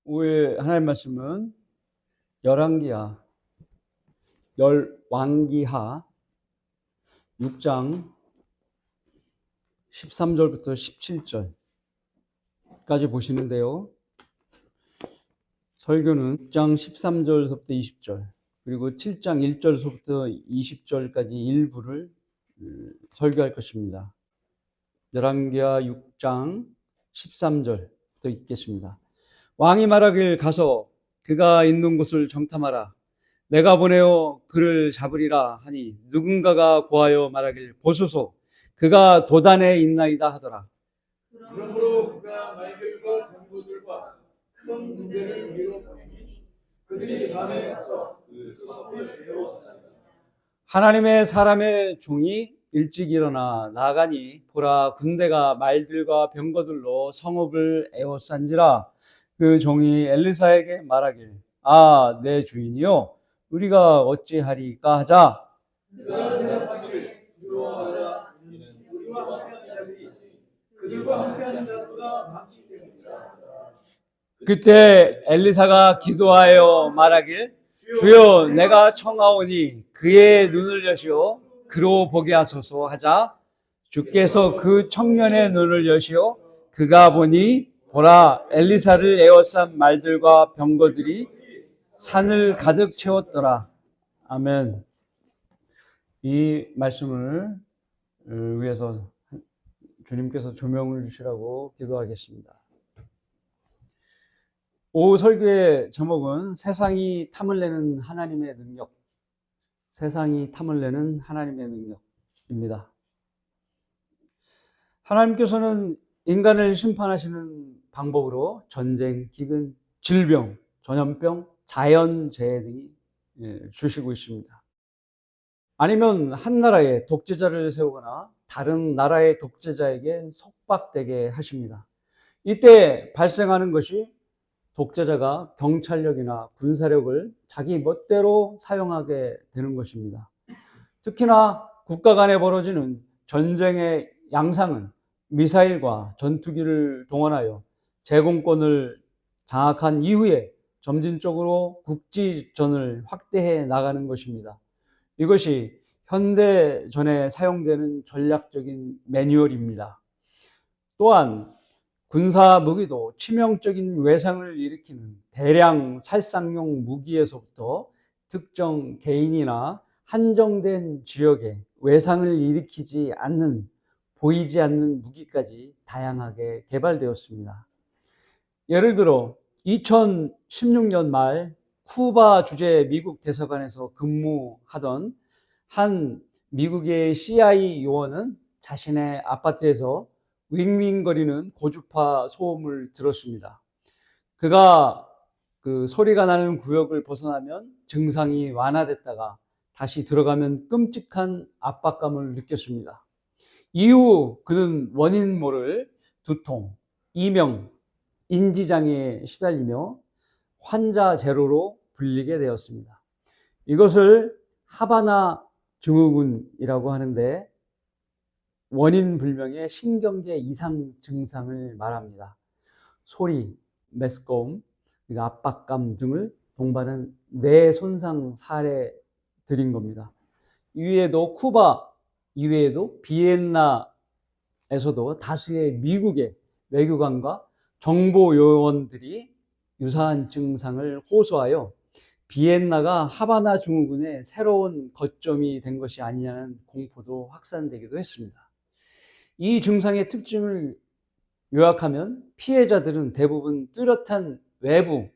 오늘 하나님 말씀은 열왕기하 6장 13절부터 17절까지 보시는데요. 설교는 6장 13절부터 20절 그리고 7장 1절부터 20절까지 일부를 설교할 것입니다. 열왕기하 6장 13절부터 읽겠습니다. 왕이 말하길 가서 그가 있는 곳을 정탐하라. 내가 보내어 그를 잡으리라 하니 누군가가 고하여 말하길 보소서 그가 도단에 있나이다 하더라. 그러므로 그가 말들과 병거들과 큰 군대를 위로 보내니 그들이 밤에 가서 그 성을 에워쌌다. 하나님의 사람의 종이 일찍 일어나 나가니 보라 군대가 말들과 병거들로 성읍을 에워싼지라. 그 종이 엘리사에게 말하길 아, 내 주인이요 우리가 어찌하리까 하자. 그가 대답하기를 두려워하라. 이는 우리와 함께한 자들이 그들과 함께한 자보다 많기 때문이라. 그때 엘리사가 기도하여 말하길 주여 내가 청하오니 그의 눈을 여시오 그로 보게 하소서 하자. 주께서 그 청년의 눈을 여시오 그가 보니 보라 엘리사를 에워싼 말들과 병거들이 산을 가득 채웠더라. 아멘. 이 말씀을 위해서 주님께서 조명을 주시라고 기도하겠습니다. 오후 설교의 제목은 세상이 탐을 내는 하나님의 능력, 세상이 탐을 내는 하나님의 능력입니다. 하나님께서는 인간을 심판하시는 방법으로 전쟁, 기근, 질병, 전염병, 자연재해 등이 주시고 있습니다. 아니면 한 나라에 독재자를 세우거나 다른 나라의 독재자에게 속박되게 하십니다. 이때 발생하는 것이 독재자가 경찰력이나 군사력을 자기 멋대로 사용하게 되는 것입니다. 특히나 국가 간에 벌어지는 전쟁의 양상은 미사일과 전투기를 동원하여 제공권을 장악한 이후에 점진적으로 국지전을 확대해 나가는 것입니다. 이것이 현대전에 사용되는 전략적인 매뉴얼입니다. 또한 군사 무기도 치명적인 외상을 일으키는 대량 살상용 무기에서부터 특정 개인이나 한정된 지역에 외상을 일으키지 않는 보이지 않는 무기까지 다양하게 개발되었습니다. 예를 들어 2016년 말 쿠바 주재 미국 대사관에서 근무하던 한 미국의 CIA 요원은 자신의 아파트에서 윙윙거리는 고주파 소음을 들었습니다. 그가 그 소리가 나는 구역을 벗어나면 증상이 완화됐다가 다시 들어가면 끔찍한 압박감을 느꼈습니다. 이후 그는 원인 모를 두통, 이명, 인지장애에 시달리며 환자 제로로 불리게 되었습니다. 이것을 하바나 증후군이라고 하는데 원인 불명의 신경계 이상 증상을 말합니다. 소리, 메스꺼움, 압박감 등을 동반한 뇌 손상 사례들인 겁니다. 이외에도 쿠바 이외에도 비엔나에서도 다수의 미국의 외교관과 정보 요원들이 유사한 증상을 호소하여 비엔나가 하바나 증후군의 새로운 거점이 된 것이 아니냐는 공포도 확산되기도 했습니다. 이 증상의 특징을 요약하면 피해자들은 대부분 뚜렷한 외부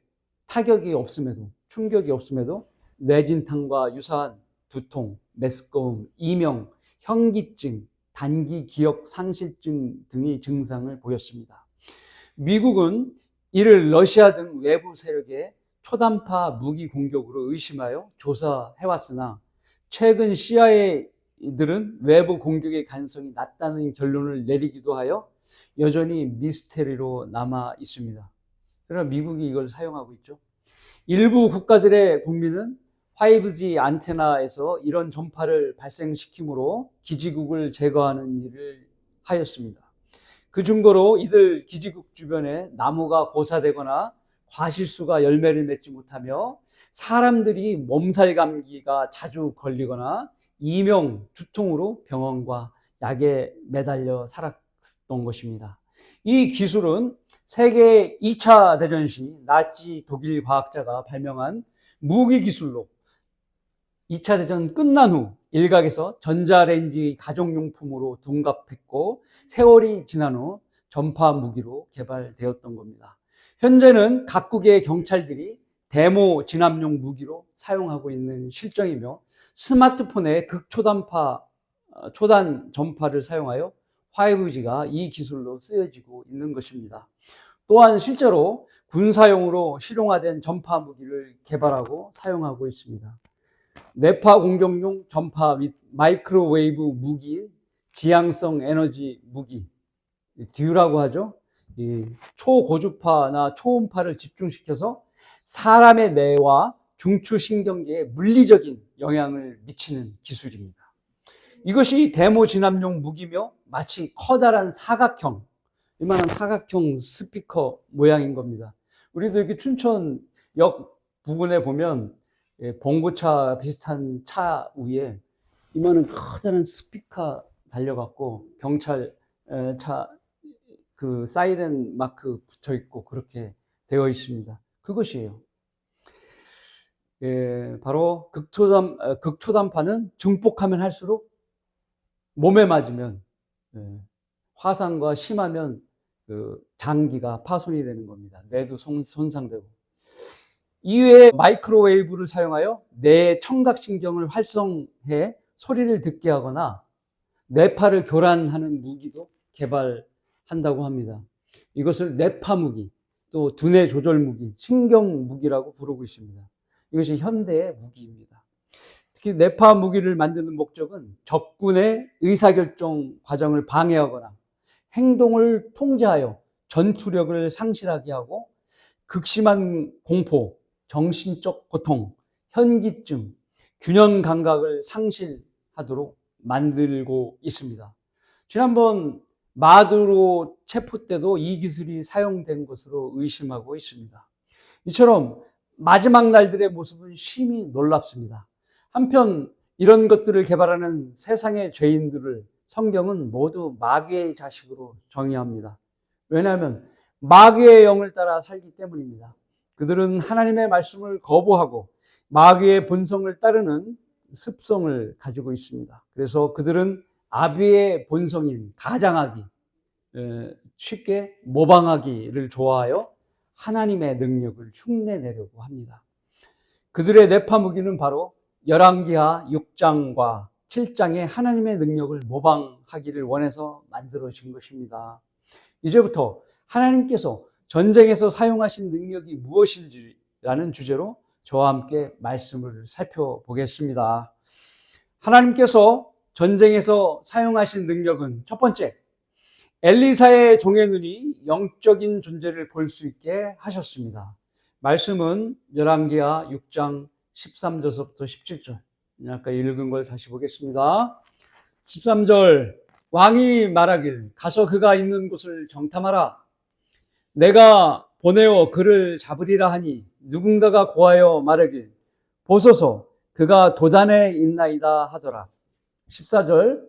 타격이 없음에도 충격이 없음에도 뇌진탕과 유사한 두통, 메스꺼움, 이명, 현기증, 단기 기억 상실증 등의 증상을 보였습니다. 미국은 이를 러시아 등 외부 세력의 초단파 무기 공격으로 의심하여 조사해왔으나 최근 CIA들은 외부 공격의 가능성이 낮다는 결론을 내리기도 하여 여전히 미스테리로 남아 있습니다. 그러나 미국이 이걸 사용하고 있죠. 일부 국가들의 국민은 5G 안테나에서 이런 전파를 발생시키므로 기지국을 제거하는 일을 하였습니다. 그 증거로 이들 기지국 주변에 나무가 고사되거나 과실수가 열매를 맺지 못하며 사람들이 몸살 감기가 자주 걸리거나 이명 두통으로 병원과 약에 매달려 살았던 것입니다. 이 기술은 세계 2차 대전 시 나치 독일 과학자가 발명한 무기 기술로 2차 대전 끝난 후 일각에서 전자레인지 가정용품으로 둔갑했고 세월이 지난 후 전파 무기로 개발되었던 겁니다. 현재는 각국의 경찰들이 데모 진압용 무기로 사용하고 있는 실정이며 스마트폰의 초단 전파를 사용하여 5G가 이 기술로 쓰여지고 있는 것입니다. 또한 실제로 군사용으로 실용화된 전파 무기를 개발하고 사용하고 있습니다. 뇌파 공격용 전파 및 마이크로웨이브 무기, 지향성 에너지 무기, 듀라고 하죠. 이 초고주파나 초음파를 집중시켜서 사람의 뇌와 중추신경계에 물리적인 영향을 미치는 기술입니다. 이것이 데모 진압용 무기며 마치 커다란 사각형, 이만한 사각형 스피커 모양인 겁니다. 우리도 이렇게 춘천역 부근에 보면 봉고차 비슷한 차 위에 이만한 커다란 스피커 달려갖고 경찰 차 그 사이렌 마크 붙어 있고 그렇게 되어 있습니다. 그것이에요. 바로 극초단파는 증폭하면 할수록 몸에 맞으면 화상과 심하면 그 장기가 파손이 되는 겁니다. 뇌도 손상되고. 이외에 마이크로웨이브를 사용하여 뇌 청각신경을 활성해 소리를 듣게 하거나 뇌파를 교란하는 무기도 개발한다고 합니다. 이것을 뇌파 무기, 또 두뇌 조절 무기, 신경 무기라고 부르고 있습니다. 이것이 현대의 무기입니다. 특히 뇌파 무기를 만드는 목적은 적군의 의사결정 과정을 방해하거나 행동을 통제하여 전투력을 상실하게 하고 극심한 공포, 정신적 고통, 현기증, 균형 감각을 상실하도록 만들고 있습니다. 지난번 마두로 체포 때도 이 기술이 사용된 것으로 의심하고 있습니다. 이처럼 마지막 날들의 모습은 심히 놀랍습니다. 한편 이런 것들을 개발하는 세상의 죄인들을 성경은 모두 마귀의 자식으로 정의합니다. 왜냐하면 마귀의 영을 따라 살기 때문입니다. 그들은 하나님의 말씀을 거부하고 마귀의 본성을 따르는 습성을 가지고 있습니다. 그래서 그들은 아비의 본성인 가장하기, 쉽게 모방하기를 좋아하여 하나님의 능력을 흉내내려고 합니다. 그들의 뇌파 무기는 바로 열왕기하 6장과 7장의 하나님의 능력을 모방하기를 원해서 만들어진 것입니다. 이제부터 하나님께서 전쟁에서 사용하신 능력이 무엇인지라는 주제로 저와 함께 말씀을 살펴보겠습니다. 하나님께서 전쟁에서 사용하신 능력은 첫 번째, 엘리사의 종의 눈이 영적인 존재를 볼 수 있게 하셨습니다. 말씀은 열왕기하 6장 13절부터 17절. 아까 읽은 걸 다시 보겠습니다. 13절, 왕이 말하길 가서 그가 있는 곳을 정탐하라. 내가 보내어 그를 잡으리라 하니 누군가가 고하여 말하길 보소서 그가 도단에 있나이다 하더라. 14절,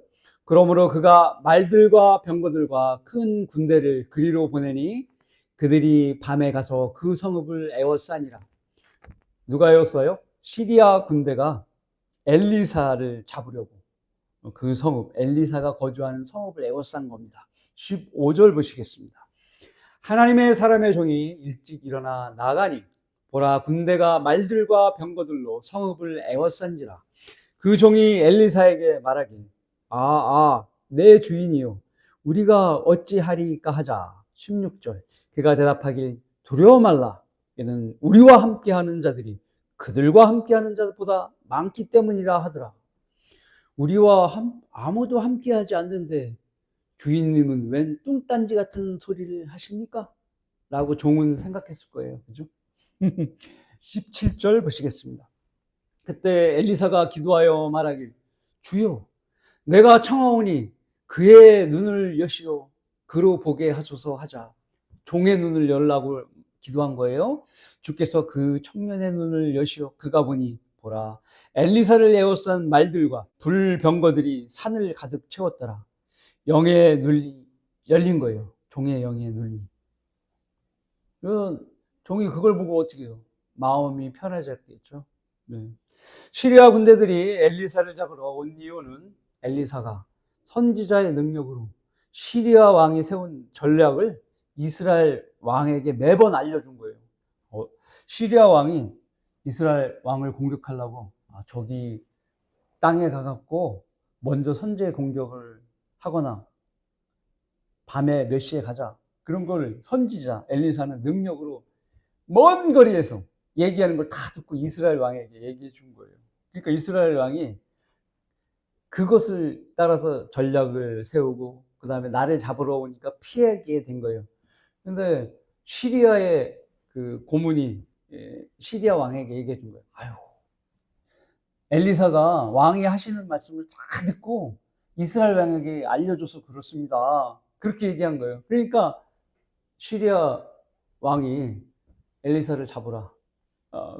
그러므로 그가 말들과 병거들과 큰 군대를 그리로 보내니 그들이 밤에 가서 그 성읍을 에워싸니라. 누가 에웠어요? 시리아 군대가 엘리사를 잡으려고 그 성읍, 엘리사가 거주하는 성읍을 에워싼 겁니다. 15절 보시겠습니다. 하나님의 사람의 종이 일찍 일어나 나가니 보라 군대가 말들과 병거들로 성읍을 에워싼지라. 그 종이 엘리사에게 말하길 내 주인이요 우리가 어찌하리까 하자. 16절, 그가 대답하길 두려워 말라. 이는 우리와 함께하는 자들이 그들과 함께하는 자들보다 많기 때문이라 하더라. 우리와 아무도 함께하지 않는데 주인님은 웬 뚱딴지 같은 소리를 하십니까? 라고 종은 생각했을 거예요. 그죠? 17절 보시겠습니다. 그때 엘리사가 기도하여 말하길 주여 내가 청하오니 그의 눈을 여시어 그로 보게 하소서 하자. 종의 눈을 열라고 기도한 거예요. 주께서 그 청년의 눈을 여시어 그가 보니 보라 엘리사를 에워싼 말들과 불병거들이 산을 가득 채웠더라. 영의 눈이 열린 거예요. 종의 영의 눈이. 종이 그걸 보고 어떻게 해요? 마음이 편해졌겠죠. 네. 시리아 군대들이 엘리사를 잡으러 온 이유는 엘리사가 선지자의 능력으로 시리아 왕이 세운 전략을 이스라엘 왕에게 매번 알려준 거예요. 시리아 왕이 이스라엘 왕을 공격하려고 저기 땅에 가갖고 먼저 선제 공격을 하거나 밤에 몇 시에 가자. 그런 걸 선지자 엘리사는 능력으로 먼 거리에서 얘기하는 걸 다 듣고 이스라엘 왕에게 얘기해 준 거예요. 그러니까 이스라엘 왕이 그것을 따라서 전략을 세우고 그 다음에 나를 잡으러 오니까 피하게 된 거예요. 근데 시리아의 그 고문이 시리아 왕에게 얘기해 준 거예요. 아유, 엘리사가 왕이 하시는 말씀을 다 듣고 이스라엘 왕에게 알려줘서 그렇습니다. 그렇게 얘기한 거예요. 그러니까 시리아 왕이 엘리사를 잡으라.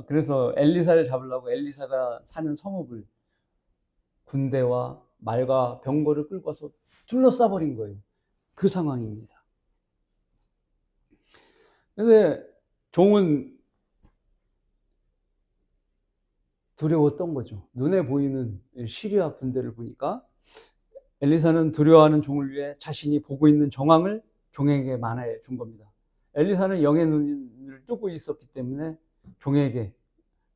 그래서 엘리사를 잡으려고 엘리사가 사는 성읍을 군대와 말과 병거를 끌고 와서 둘러싸버린 거예요. 그 상황입니다. 근데 종은 두려웠던 거죠. 눈에 보이는 시리아 군대를 보니까 엘리사는 두려워하는 종을 위해 자신이 보고 있는 정황을 종에게 말해 준 겁니다. 엘리사는 영의 눈을 뜨고 있었기 때문에 종에게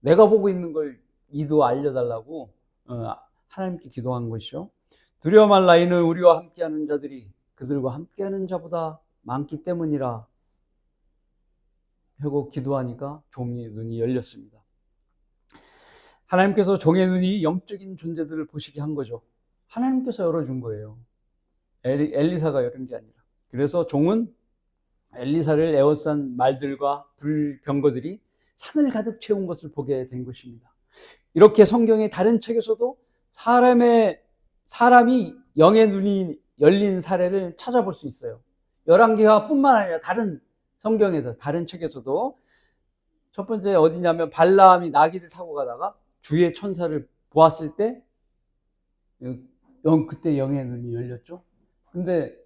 내가 보고 있는 걸 이도 알려달라고 하나님께 기도한 것이죠. 두려워 말 나이는 우리와 함께하는 자들이 그들과 함께하는 자보다 많기 때문이라 하고 기도하니까 종의 눈이 열렸습니다. 하나님께서 종의 눈이 영적인 존재들을 보시게 한 거죠. 하나님께서 열어준 거예요. 엘리사가 열은 게 아니라. 그래서 종은 엘리사를 에워싼 말들과 불병거들이 산을 가득 채운 것을 보게 된 것입니다. 이렇게 성경의 다른 책에서도 사람이 영의 눈이 열린 사례를 찾아볼 수 있어요. 열왕기하 뿐만 아니라 다른 성경에서, 다른 책에서도 첫 번째 어디냐면 발라함이 나귀를 타고 가다가 주의 천사를 보았을 때 그때 영의 눈이 열렸죠. 근데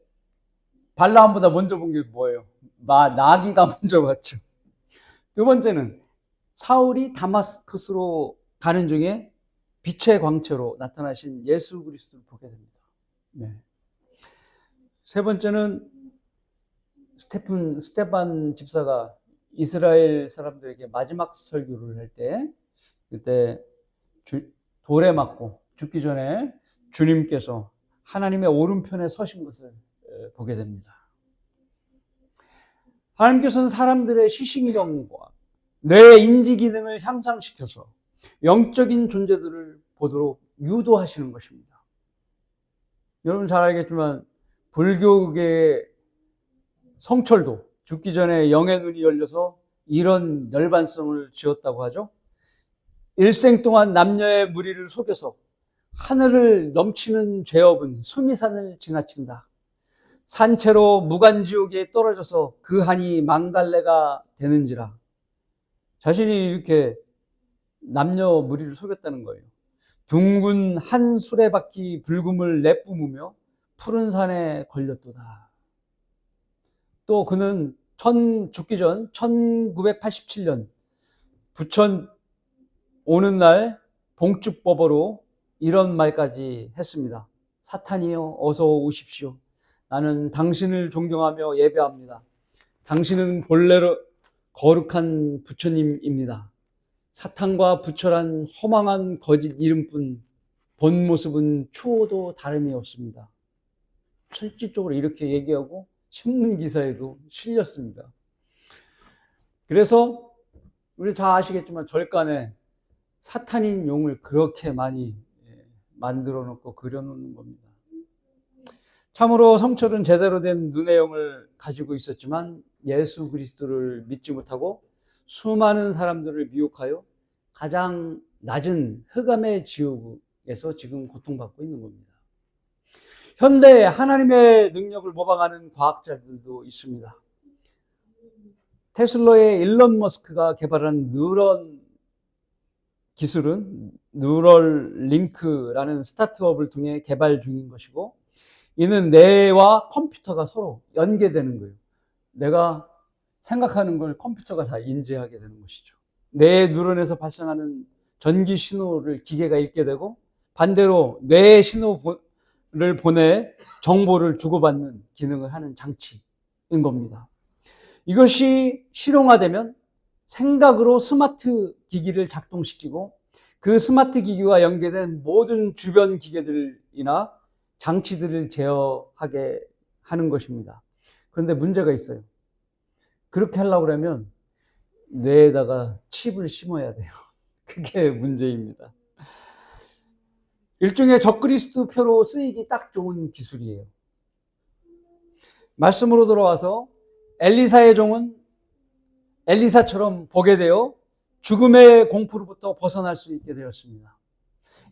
발라함보다 먼저 본 게 뭐예요? 나귀가 먼저 봤죠. 두 번째는 사울이 다마스커스로 가는 중에 빛의 광채로 나타나신 예수 그리스도를 보게 됩니다. 네. 세 번째는 스테반 집사가 이스라엘 사람들에게 마지막 설교를 할 때 그때 돌에 맞고 죽기 전에 주님께서 하나님의 오른편에 서신 것을 보게 됩니다. 하나님께서는 사람들의 시신경과 뇌의 인지 기능을 향상시켜서 영적인 존재들을 보도록 유도하시는 것입니다. 여러분 잘 알겠지만 불교계의 성철도 죽기 전에 영의 눈이 열려서 이런 열반성을 지었다고 하죠. 일생 동안 남녀의 무리를 속여서 하늘을 넘치는 죄업은 수미산을 지나친다. 산채로 무간지옥에 떨어져서 그 한이 망갈래가 되는지라. 자신이 이렇게 남녀 무리를 속였다는 거예요. 둥근 한 수레바퀴 불금을 내뿜으며 푸른 산에 걸렸도다. 또 그는 죽기 전 1987년 부천 오는 날 봉축법어로 이런 말까지 했습니다. 사탄이여 어서 오십시오. 나는 당신을 존경하며 예배합니다. 당신은 본래로 거룩한 부처님입니다. 사탄과 부처란 허망한 거짓 이름뿐 본 모습은 추호도 다름이 없습니다. 실질적으로 이렇게 얘기하고 신문 기사에도 실렸습니다. 그래서 우리 다 아시겠지만 절간에 사탄인 용을 그렇게 많이 만들어 놓고 그려 놓는 겁니다. 참으로 성철은 제대로 된 눈의 영을 가지고 있었지만 예수 그리스도를 믿지 못하고 수많은 사람들을 미혹하여 가장 낮은 흑암의 지옥에서 지금 고통받고 있는 겁니다. 현대에 하나님의 능력을 모방하는 과학자들도 있습니다. 테슬라의 일론 머스크가 개발한 뉴런 기술은 뉴럴링크라는 스타트업을 통해 개발 중인 것이고, 이는 뇌와 컴퓨터가 서로 연계되는 거예요. 내가 생각하는 걸 컴퓨터가 다 인지하게 되는 것이죠. 뇌 뉴런에서 발생하는 전기 신호를 기계가 읽게 되고, 반대로 뇌 신호를 보내 정보를 주고받는 기능을 하는 장치인 겁니다. 이것이 실용화되면 생각으로 스마트 기기를 작동시키고, 그 스마트 기기와 연계된 모든 주변 기계들이나 장치들을 제어하게 하는 것입니다. 그런데 문제가 있어요. 그렇게 하려고 그러면 뇌에다가 칩을 심어야 돼요. 그게 문제입니다. 일종의 적그리스도표로 쓰이기 딱 좋은 기술이에요. 말씀으로 돌아와서 엘리사의 종은 엘리사처럼 복에 되어 죽음의 공포로부터 벗어날 수 있게 되었습니다.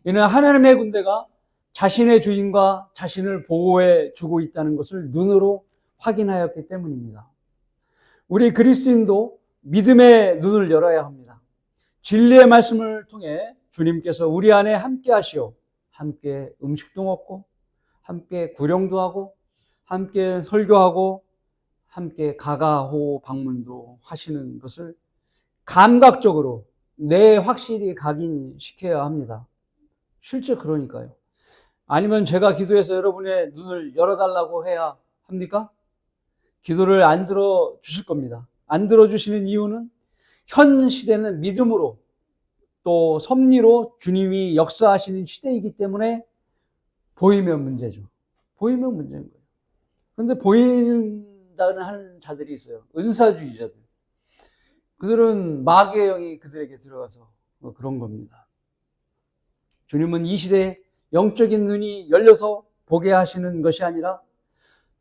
이는 하나님의 군대가 자신의 주인과 자신을 보호해 주고 있다는 것을 눈으로 확인하였기 때문입니다. 우리 그리스도인도 믿음의 눈을 열어야 합니다. 진리의 말씀을 통해 주님께서 우리 안에 함께 하시어 함께 음식도 먹고 함께 구령도 하고 함께 설교하고 함께 가가호 방문도 하시는 것을 감각적으로 확실히 각인시켜야 합니다. 실제 그러니까요. 아니면 제가 기도해서 여러분의 눈을 열어달라고 해야 합니까? 기도를 안 들어주실 겁니다. 안 들어주시는 이유는 현 시대는 믿음으로 또 섭리로 주님이 역사하시는 시대이기 때문에 보이면 문제죠. 보이면 문제인 거예요. 그런데 보인다는 하는 자들이 있어요. 은사주의자들. 그들은 마귀의 영이 그들에게 들어가서 그런 겁니다. 주님은 이 시대에 영적인 눈이 열려서 보게 하시는 것이 아니라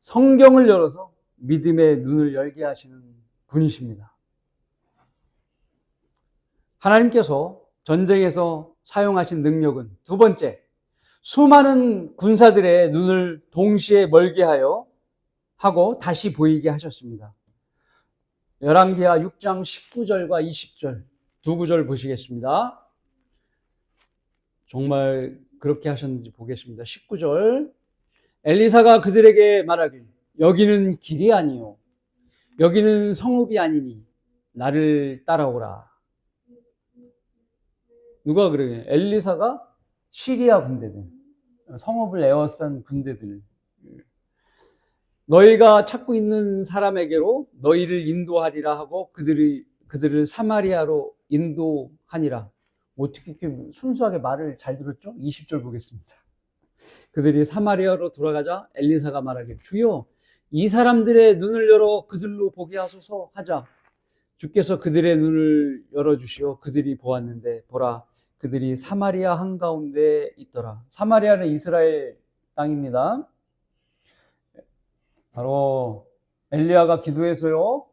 성경을 열어서 믿음의 눈을 열게 하시는 분이십니다. 하나님께서 전쟁에서 사용하신 능력은 두 번째, 수많은 군사들의 눈을 동시에 멀게 하고 다시 보이게 하셨습니다. 열왕기하 6장 19절과 20절 두 구절 보시겠습니다. 정말 그렇게 하셨는지 보겠습니다. 19절, 엘리사가 그들에게 말하길 여기는 길이 아니요 여기는 성읍이 아니니 나를 따라오라. 누가 그러게? 엘리사가 시리아 군대들, 성읍을 에워싼 군대들, 너희가 찾고 있는 사람에게로 너희를 인도하리라 하고 그들을 사마리아로 인도하니라. 어떻게 이렇게 순수하게 말을 잘 들었죠? 20절 보겠습니다. 그들이 사마리아로 돌아가자 엘리사가 말하길 주여 이 사람들의 눈을 열어 그들로 보게 하소서 하자. 주께서 그들의 눈을 열어주시어 그들이 보았는데 보라 그들이 사마리아 한가운데 있더라. 사마리아는 이스라엘 땅입니다. 바로 엘리야가 기도해서요,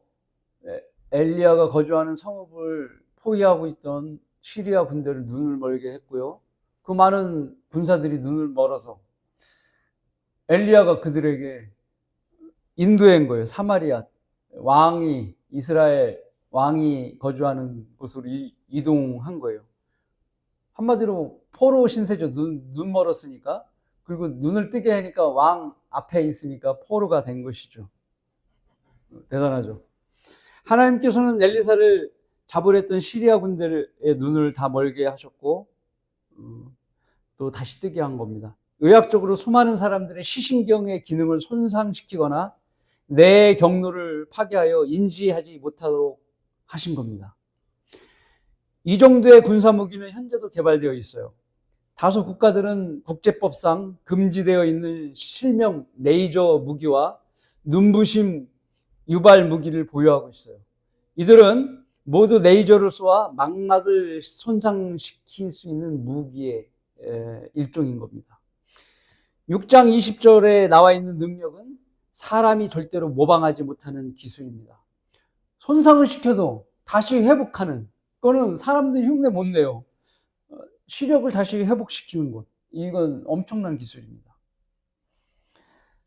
엘리야가 거주하는 성읍을 포위하고 있던 시리아 군대를 눈을 멀게 했고요. 그 많은 군사들이 눈을 멀어서 엘리야가 그들에게 인도한 거예요. 사마리아 이스라엘 왕이 거주하는 곳으로 이동한 거예요. 한마디로 포로 신세죠. 눈 멀었으니까. 그리고 눈을 뜨게 하니까 왕 앞에 있으니까 포로가 된 것이죠. 대단하죠. 하나님께서는 엘리사를 잡으려 했던 시리아 군대의 눈을 다 멀게 하셨고 또 다시 뜨게 한 겁니다. 의학적으로 수많은 사람들의 시신경의 기능을 손상시키거나 뇌의 경로를 파괴하여 인지하지 못하도록 하신 겁니다. 이 정도의 군사무기는 현재도 개발되어 있어요. 다수 국가들은 국제법상 금지되어 있는 실명 레이저 무기와 눈부심 유발 무기를 보유하고 있어요. 이들은 모두 레이저를 쏘아 망막을 손상시킬 수 있는 무기의 일종인 겁니다. 6장 20절에 나와 있는 능력은 사람이 절대로 모방하지 못하는 기술입니다. 손상을 시켜도 다시 회복하는, 그거는 사람들이 흉내 못 내요. 시력을 다시 회복시키는 것, 이건 엄청난 기술입니다.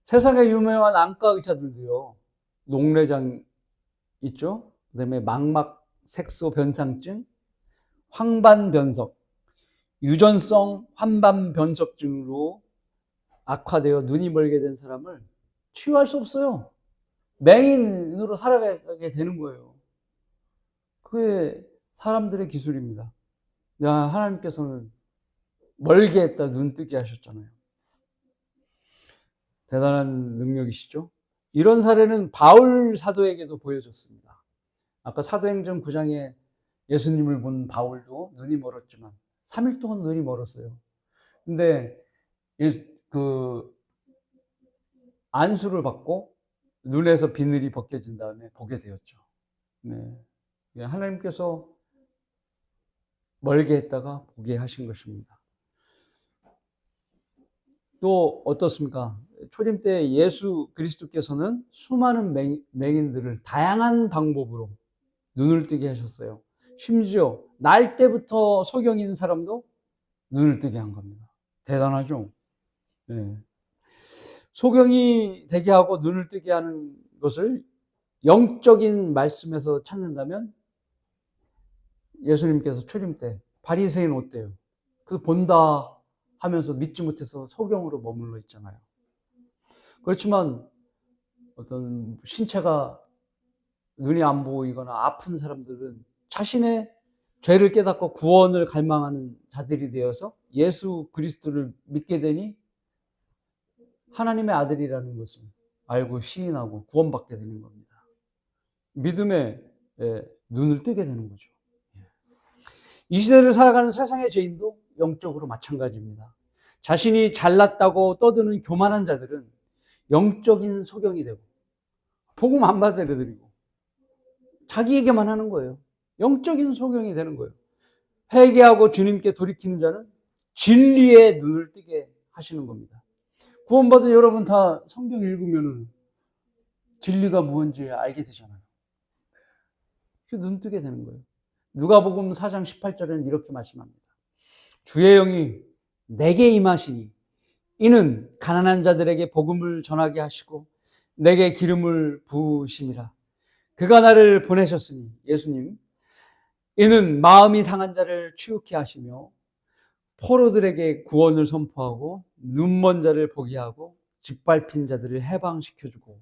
세상에 유명한 안과 의사들도요, 녹내장 있죠? 그다음에 망막 색소 변상증, 황반 변석, 유전성 환반 변석증으로 악화되어 눈이 멀게 된 사람을 치유할 수 없어요. 맹인으로 살아가게 되는 거예요. 그게 사람들의 기술입니다. 하나님께서는 멀게 했다 눈 뜨게 하셨잖아요. 대단한 능력이시죠? 이런 사례는 바울 사도에게도 보여졌습니다. 아까 사도행전 9장에 예수님을 본 바울도 눈이 멀었지만 3일 동안 눈이 멀었어요. 근데 그 안수를 받고 눈에서 비늘이 벗겨진 다음에 보게 되었죠. 네. 하나님께서 멀게 했다가 보게 하신 것입니다. 또 어떻습니까? 초림 때 예수 그리스도께서는 수많은 맹인들을 다양한 방법으로 눈을 뜨게 하셨어요. 심지어 날 때부터 소경인 사람도 눈을 뜨게 한 겁니다. 대단하죠? 네. 소경이 되게 하고 눈을 뜨게 하는 것을 영적인 말씀에서 찾는다면 예수님께서 초림 때 바리새인 어때요? 그 본다 하면서 믿지 못해서 소경으로 머물러 있잖아요. 그렇지만 어떤 신체가 눈이 안 보이거나 아픈 사람들은 자신의 죄를 깨닫고 구원을 갈망하는 자들이 되어서 예수 그리스도를 믿게 되니 하나님의 아들이라는 것을 알고 시인하고 구원받게 되는 겁니다. 믿음의 눈을 뜨게 되는 거죠. 이 시대를 살아가는 세상의 죄인도 영적으로 마찬가지입니다. 자신이 잘났다고 떠드는 교만한 자들은 영적인 소경이 되고 복음 안 받아들이고 자기에게만 하는 거예요. 영적인 소경이 되는 거예요. 회개하고 주님께 돌이키는 자는 진리의 눈을 뜨게 하시는 겁니다. 구원받은 여러분 다 성경 읽으면 진리가 무엇인지 알게 되잖아요. 눈 뜨게 되는 거예요. 누가복음 4장 18절에는 이렇게 말씀합니다. 주의 영이 내게 임하시니 이는 가난한 자들에게 복음을 전하게 하시고 내게 기름을 부으심이라. 그가 나를 보내셨으니 예수님 이는 마음이 상한 자를 치유케 하시며 포로들에게 구원을 선포하고 눈먼 자를 보게 하고 짓밟힌 자들을 해방시켜주고.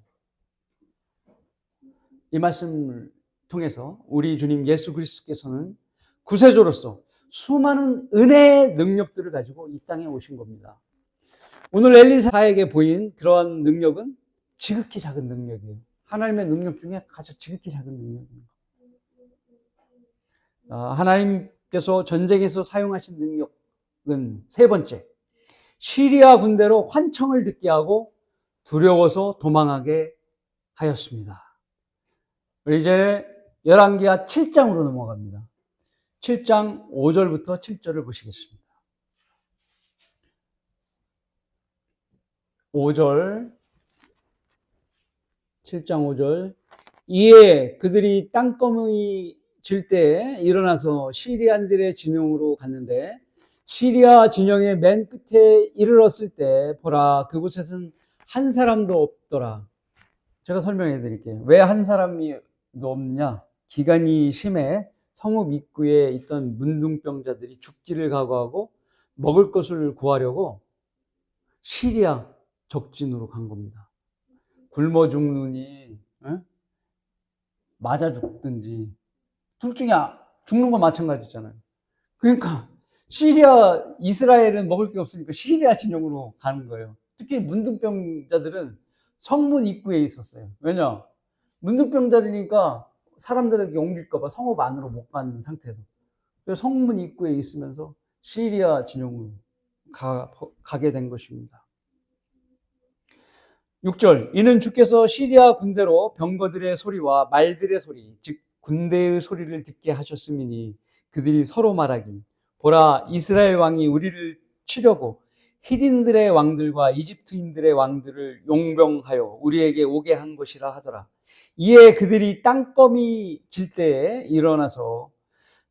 이 말씀을 통해서 우리 주님 예수 그리스도께서는 구세주로서 수많은 은혜의 능력들을 가지고 이 땅에 오신 겁니다. 오늘 엘리사에게 보인 그러한 능력은 지극히 작은 능력이에요. 하나님의 능력 중에 가장 지극히 작은 능력입니다. 하나님께서 전쟁에서 사용하신 능력은 세 번째, 시리아 군대로 환청을 듣게 하고 두려워서 도망하게 하였습니다. 이제 열왕기하 7장으로 넘어갑니다. 7장 5절부터 7절을 보시겠습니다. 5절, 7장 5절. 이에 그들이 땅거미 질 때 일어나서 시리안들의 진영으로 갔는데 시리아 진영의 맨 끝에 이르렀을 때 보라 그곳에는 한 사람도 없더라. 제가 설명해 드릴게요. 왜 한 사람이 없냐? 기간이 심해 성읍 입구에 있던 문둥병자들이 죽기를 각오하고 먹을 것을 구하려고 시리아 적진으로 간 겁니다. 굶어 죽느니 맞아 죽든지 둘 중에 죽는 건 마찬가지잖아요. 그러니까 시리아, 이스라엘은 먹을 게 없으니까 시리아 진영으로 가는 거예요. 특히 문둥병자들은 성문 입구에 있었어요. 왜냐? 문둥병자들이니까 사람들에게 옮길까 봐 성읍 안으로 못 가는 상태에서. 그래서 성문 입구에 있으면서 시리아 진영으로 가게 된 것입니다. 6절, 이는 주께서 시리아 군대로 병거들의 소리와 말들의 소리, 즉 군대의 소리를 듣게 하셨음이니 그들이 서로 말하기 보라 이스라엘 왕이 우리를 치려고 히딘들의 왕들과 이집트인들의 왕들을 용병하여 우리에게 오게 한 것이라 하더라. 이에 그들이 땅거미 질 때에 일어나서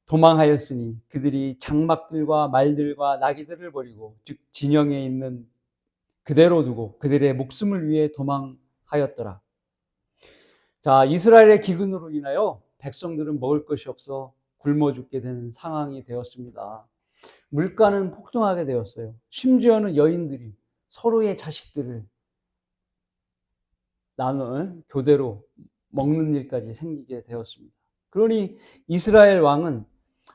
도망하였으니 그들이 장막들과 말들과 나귀들을 버리고 즉 진영에 있는 그대로 두고 그들의 목숨을 위해 도망하였더라. 자, 이스라엘의 기근으로 인하여 백성들은 먹을 것이 없어 굶어 죽게 되는 상황이 되었습니다. 물가는 폭등하게 되었어요. 심지어는 여인들이 서로의 자식들을 나눠 교대로 먹는 일까지 생기게 되었습니다. 그러니 이스라엘 왕은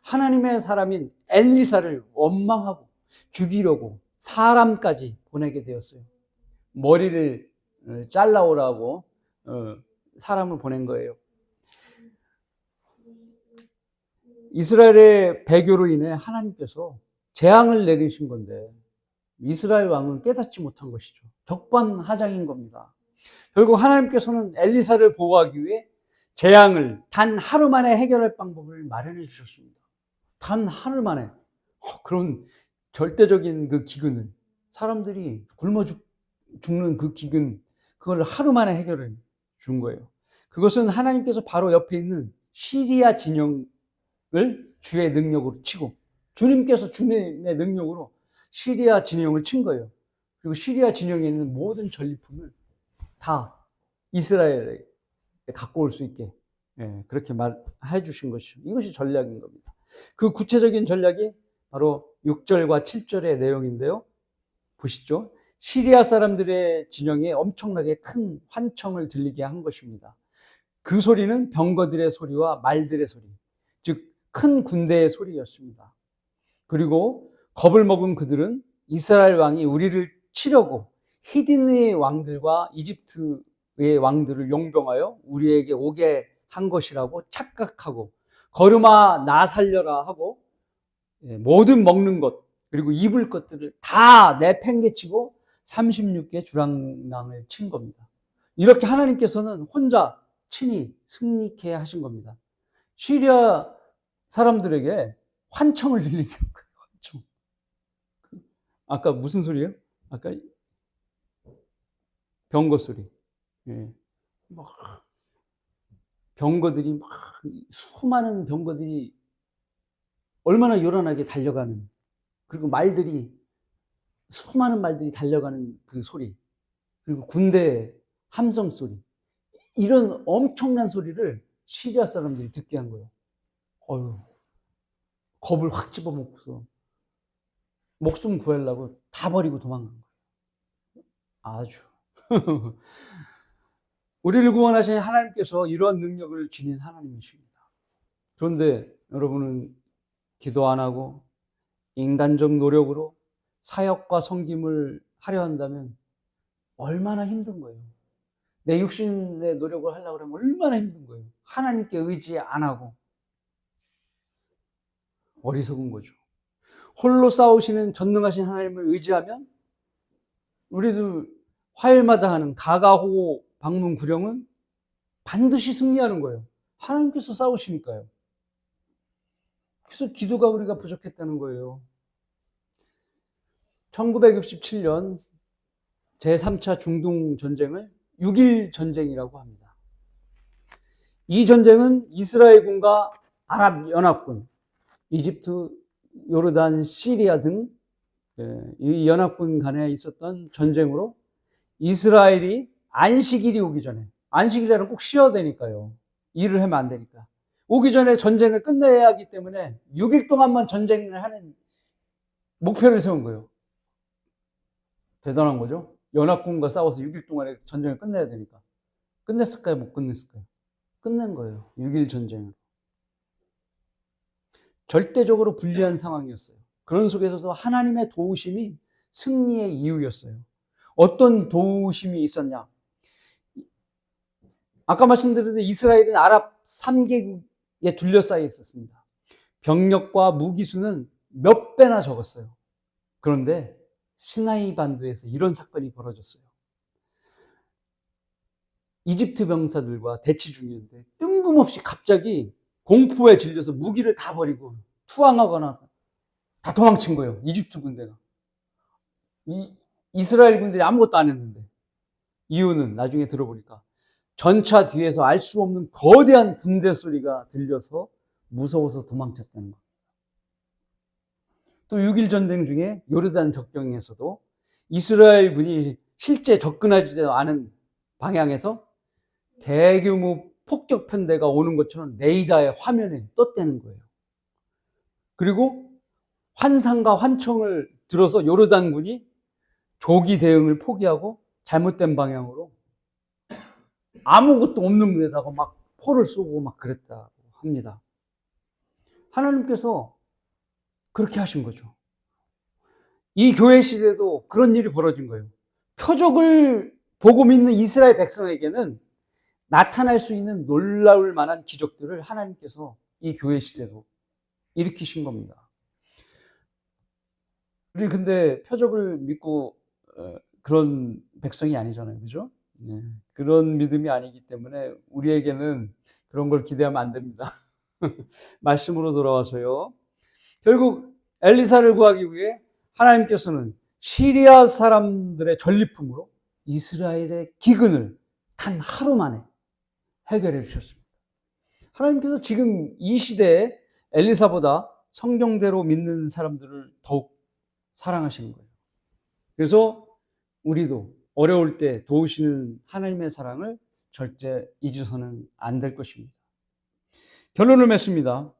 하나님의 사람인 엘리사를 원망하고 죽이려고 사람까지 보내게 되었어요. 머리를 잘라오라고 사람을 보낸 거예요. 이스라엘의 배교로 인해 하나님께서 재앙을 내리신 건데 이스라엘 왕은 깨닫지 못한 것이죠. 적반하장인 겁니다. 결국 하나님께서는 엘리사를 보호하기 위해 재앙을 단 하루 만에 해결할 방법을 마련해 주셨습니다. 단 하루 만에. 그런 절대적인 그 기근을, 사람들이 굶어 죽는 그 기근, 그걸 하루 만에 해결해 준 거예요. 그것은 하나님께서 바로 옆에 있는 시리아 진영을 주의 능력으로 치고, 주님께서 주님의 능력으로 시리아 진영을 친 거예요. 그리고 시리아 진영에 있는 모든 전리품을 다 이스라엘에 갖고 올 수 있게 그렇게 말해 주신 것이죠. 이것이 전략인 겁니다. 그 구체적인 전략이 바로 6절과 7절의 내용인데요. 보시죠. 시리아 사람들의 진영에 엄청나게 큰 환청을 들리게 한 것입니다. 그 소리는 병거들의 소리와 말들의 소리, 즉 큰 군대의 소리였습니다. 그리고 겁을 먹은 그들은 이스라엘 왕이 우리를 치려고 히딘의 왕들과 이집트의 왕들을 용병하여 우리에게 오게 한 것이라고 착각하고 걸음아 나 살려라 하고 모든 먹는 것 그리고 입을 것들을 다 내팽개치고 36개 주랑랑을 친 겁니다. 이렇게 하나님께서는 혼자 친히 승리케 하신 겁니다. 시리아 사람들에게 환청을 들리게 한 거예요. 환청. 아까 무슨 소리예요? 아까 병거 소리. 막 병거들이 막 수많은 병거들이 얼마나 요란하게 달려가는, 그리고 말들이 수많은 말들이 달려가는 그 소리, 그리고 군대의 함성 소리, 이런 엄청난 소리를 시리아 사람들이 듣게 한 거예요. 겁을 확 집어먹고서 목숨 구하려고 다 버리고 도망간 거예요. 아주 우리를 구원하신 하나님께서 이러한 능력을 지닌 하나님이십니다. 그런데 여러분은 기도 안 하고 인간적 노력으로 사역과 섬김을 하려 한다면 얼마나 힘든 거예요. 내 육신의 노력을 하려고 하면 얼마나 힘든 거예요. 하나님께 의지 안 하고. 어리석은 거죠. 홀로 싸우시는 전능하신 하나님을 의지하면 우리도 화요일마다 하는 가가호호 방문 구령은 반드시 승리하는 거예요. 하나님께서 싸우시니까요. 그래서 기도가 우리가 부족했다는 거예요. 1967년 제3차 중동 전쟁을 6.1 전쟁이라고 합니다. 이 전쟁은 이스라엘군과 아랍연합군, 이집트, 요르단, 시리아 등 이 연합군 간에 있었던 전쟁으로 이스라엘이 안식일이 오기 전에, 안식일에는 꼭 쉬어야 되니까요. 일을 하면 안 되니까. 오기 전에 전쟁을 끝내야 하기 때문에 6일 동안만 전쟁을 하는 목표를 세운 거예요. 대단한 거죠. 연합군과 싸워서 6일 동안에 전쟁을 끝내야 되니까. 끝냈을까요? 못 끝냈을까요? 끝낸 거예요. 6.1 전쟁을. 절대적으로 불리한 상황이었어요. 그런 속에서도 하나님의 도우심이 승리의 이유였어요. 어떤 도우심이 있었냐? 아까 말씀드렸듯이 이스라엘은 아랍 3개국에 둘러싸여 있었습니다. 병력과 무기수는 몇 배나 적었어요. 그런데 시나이 반도에서 이런 사건이 벌어졌어요. 이집트 병사들과 대치 중이었는데 뜬금없이 갑자기 공포에 질려서 무기를 다 버리고 투항하거나 다 도망친 거예요. 이집트 군대가. 이스라엘 군대이 아무것도 안 했는데. 이유는 나중에 들어보니까 전차 뒤에서 알 수 없는 거대한 군대 소리가 들려서 무서워서 도망쳤다는 겁니다. 또 6.1 전쟁 중에 요르단 접경에서도 이스라엘 군이 실제 접근하지 않은 방향에서 대규모 폭격 편대가 오는 것처럼 레이더의 화면에 떴다는 거예요. 그리고 환상과 환청을 들어서 요르단군이 조기 대응을 포기하고 잘못된 방향으로 아무것도 없는 데다가 막 포를 쏘고 막 그랬다고 합니다. 하나님께서 그렇게 하신 거죠. 이 교회 시대도 그런 일이 벌어진 거예요. 표적을 보고 믿는 이스라엘 백성에게는 나타날 수 있는 놀라울 만한 기적들을 하나님께서 이 교회 시대도 일으키신 겁니다. 우리 근데 표적을 믿고 그런 백성이 아니잖아요. 그죠? 네. 그런 믿음이 아니기 때문에 우리에게는 그런 걸 기대하면 안 됩니다. 말씀으로 돌아와서요. 결국 엘리사를 구하기 위해 하나님께서는 시리아 사람들의 전리품으로 이스라엘의 기근을 단 하루 만에 해결해 주셨습니다. 하나님께서 지금 이 시대에 엘리사보다 성경대로 믿는 사람들을 더욱 사랑하시는 거예요. 그래서 우리도 어려울 때 도우시는 하나님의 사랑을 절대 잊어서는 안 될 것입니다. 결론을 맺습니다.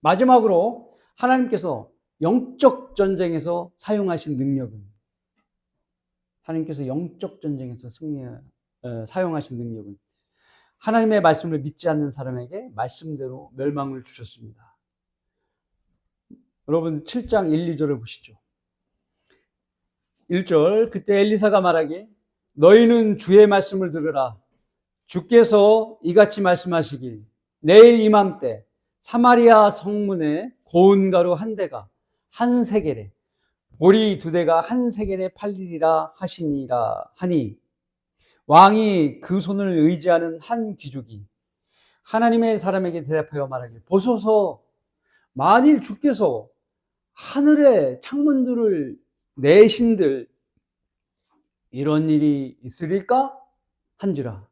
마지막으로 하나님께서 영적 전쟁에서 사용하신 능력은 하나님께서 영적 전쟁에서 사용하신 능력은 하나님의 말씀을 믿지 않는 사람에게 말씀대로 멸망을 주셨습니다. 여러분 7장 1, 2절을 보시죠. 1절 그때 엘리사가 말하기 너희는 주의 말씀을 들으라. 주께서 이같이 말씀하시길 내일 이맘때 사마리아 성문에 고운 가루 한 대가 한 세겔에 보리 두 대가 한 세겔에 팔리리라 하시니라 하니 왕이 그 손을 의지하는 한 귀족이 하나님의 사람에게 대답하여 말하길 보소서 만일 주께서 하늘의 창문들을 내신들 이런 일이 있으리까 한지라.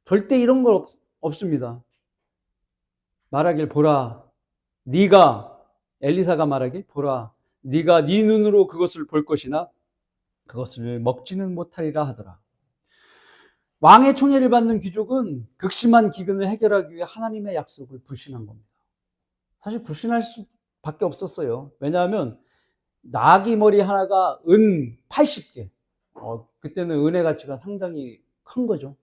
절대 이런 거 없습니다. 말하길 보라 네가 엘리사가 말하길 보라 네가 네 눈으로 그것을 볼 것이나 그것을 먹지는 못하리라 하더라. 왕의 총애를 받는 귀족은 극심한 기근을 해결하기 위해 하나님의 약속을 불신한 겁니다. 사실 불신할 수밖에 없었어요. 왜냐하면 나귀 머리 하나가 은 80개. 그때는 은의 가치가 상당히 큰 거죠.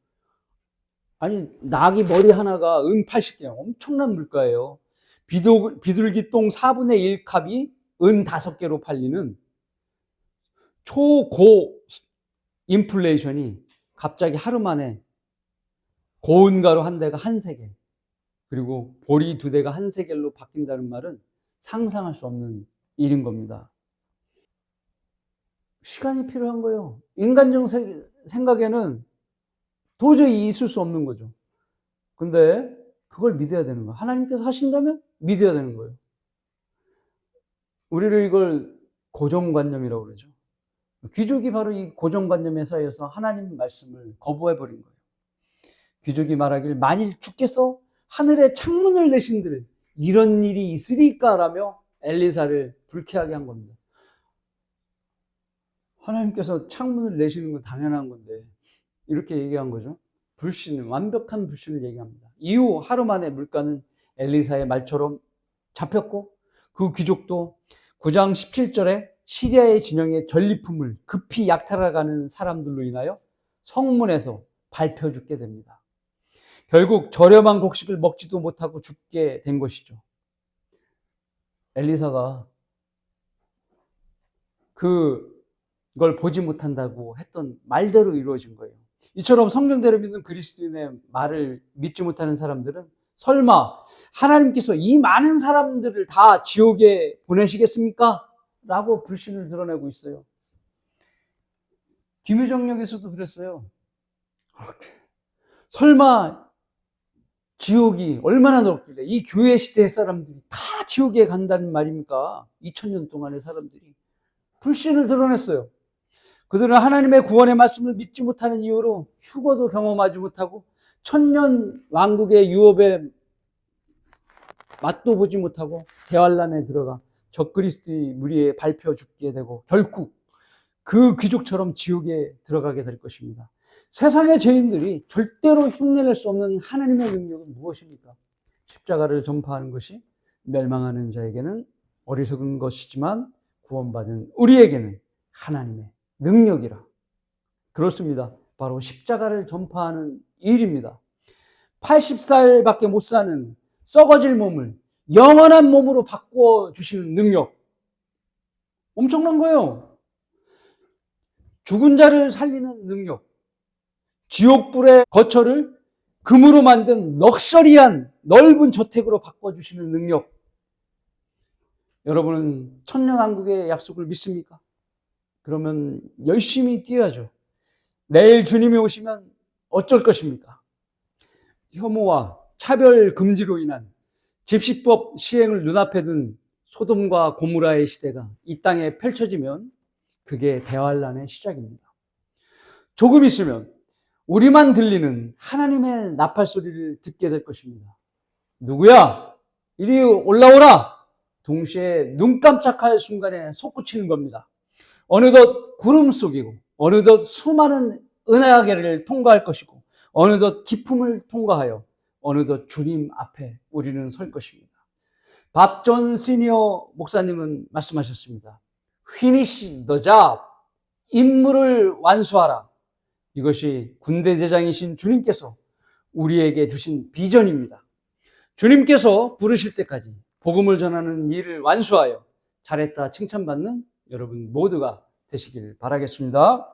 아니 나귀 머리 하나가 은 80개 엄청난 물가예요. 비둘기 똥 4분의 1 값이 은 5개로 팔리는 초고 인플레이션이 갑자기 하루 만에 고운 가루 한 대가 한 세겔 그리고 보리 두 대가 한 세겔로 바뀐다는 말은 상상할 수 없는 일인 겁니다. 시간이 필요한 거예요. 인간적 생각에는 도저히 있을 수 없는 거죠. 근데 그걸 믿어야 되는 거예요. 하나님께서 하신다면 믿어야 되는 거예요. 우리를 이걸 고정관념이라고 그러죠. 귀족이 바로 이 고정관념에 쌓여서 하나님 말씀을 거부해버린 거예요. 귀족이 말하길 만일 주께서 하늘에 창문을 내신들 이런 일이 있으리까라며 엘리사를 불쾌하게 한 겁니다. 하나님께서 창문을 내시는 건 당연한 건데 이렇게 얘기한 거죠. 완벽한 불신을 얘기합니다. 이후 하루 만에 물가는 엘리사의 말처럼 잡혔고 그 귀족도 9장 17절에 시리아의 진영의 전리품을 급히 약탈하가는 사람들로 인하여 성문에서 밟혀 죽게 됩니다. 결국 저렴한 곡식을 먹지도 못하고 죽게 된 것이죠. 엘리사가 그걸 보지 못한다고 했던 말대로 이루어진 거예요. 이처럼 성경대로 믿는 그리스도인의 말을 믿지 못하는 사람들은 설마 하나님께서 이 많은 사람들을 다 지옥에 보내시겠습니까? 라고 불신을 드러내고 있어요. 김유정역에서도 그랬어요. 설마 지옥이 얼마나 넓길래 이 교회 시대의 사람들이 다 지옥에 간다는 말입니까? 2000년 동안의 사람들이 불신을 드러냈어요. 그들은 하나님의 구원의 말씀을 믿지 못하는 이유로 휴거도 경험하지 못하고 천년 왕국의 유업에 맛도 보지 못하고 대환란에 들어가 적그리스도의 무리에 밟혀 죽게 되고 결국 그 귀족처럼 지옥에 들어가게 될 것입니다. 세상의 죄인들이 절대로 흉내낼 수 없는 하나님의 능력은 무엇입니까? 십자가를 전파하는 것이 멸망하는 자에게는 어리석은 것이지만 구원받은 우리에게는 하나님의 능력이라. 그렇습니다. 바로 십자가를 전파하는 일입니다. 80살밖에 못 사는 썩어질 몸을 영원한 몸으로 바꿔 주시는 능력. 엄청난 거예요. 죽은 자를 살리는 능력. 지옥불의 거처를 금으로 만든 럭셔리한 넓은 저택으로 바꿔주시는 능력. 여러분은 천년왕국의 약속을 믿습니까? 그러면 열심히 뛰어야죠. 내일 주님이 오시면 어쩔 것입니까? 혐오와 차별 금지로 인한 집시법 시행을 눈앞에 둔 소돔과 고무라의 시대가 이 땅에 펼쳐지면 그게 대환란의 시작입니다. 조금 있으면 우리만 들리는 하나님의 나팔 소리를 듣게 될 것입니다. 누구야? 이리 올라오라! 동시에 눈 깜짝할 순간에 솟구치는 겁니다. 어느덧 구름 속이고 어느덧 수많은 은하계를 통과할 것이고 어느덧 기품을 통과하여 어느덧 주님 앞에 우리는 설 것입니다. 밥 존 시니어 목사님은 말씀하셨습니다. Finish the job. 임무를 완수하라. 이것이 군대대장이신 주님께서 우리에게 주신 비전입니다. 주님께서 부르실 때까지 복음을 전하는 일을 완수하여 잘했다 칭찬받는 여러분 모두가 되시길 바라겠습니다.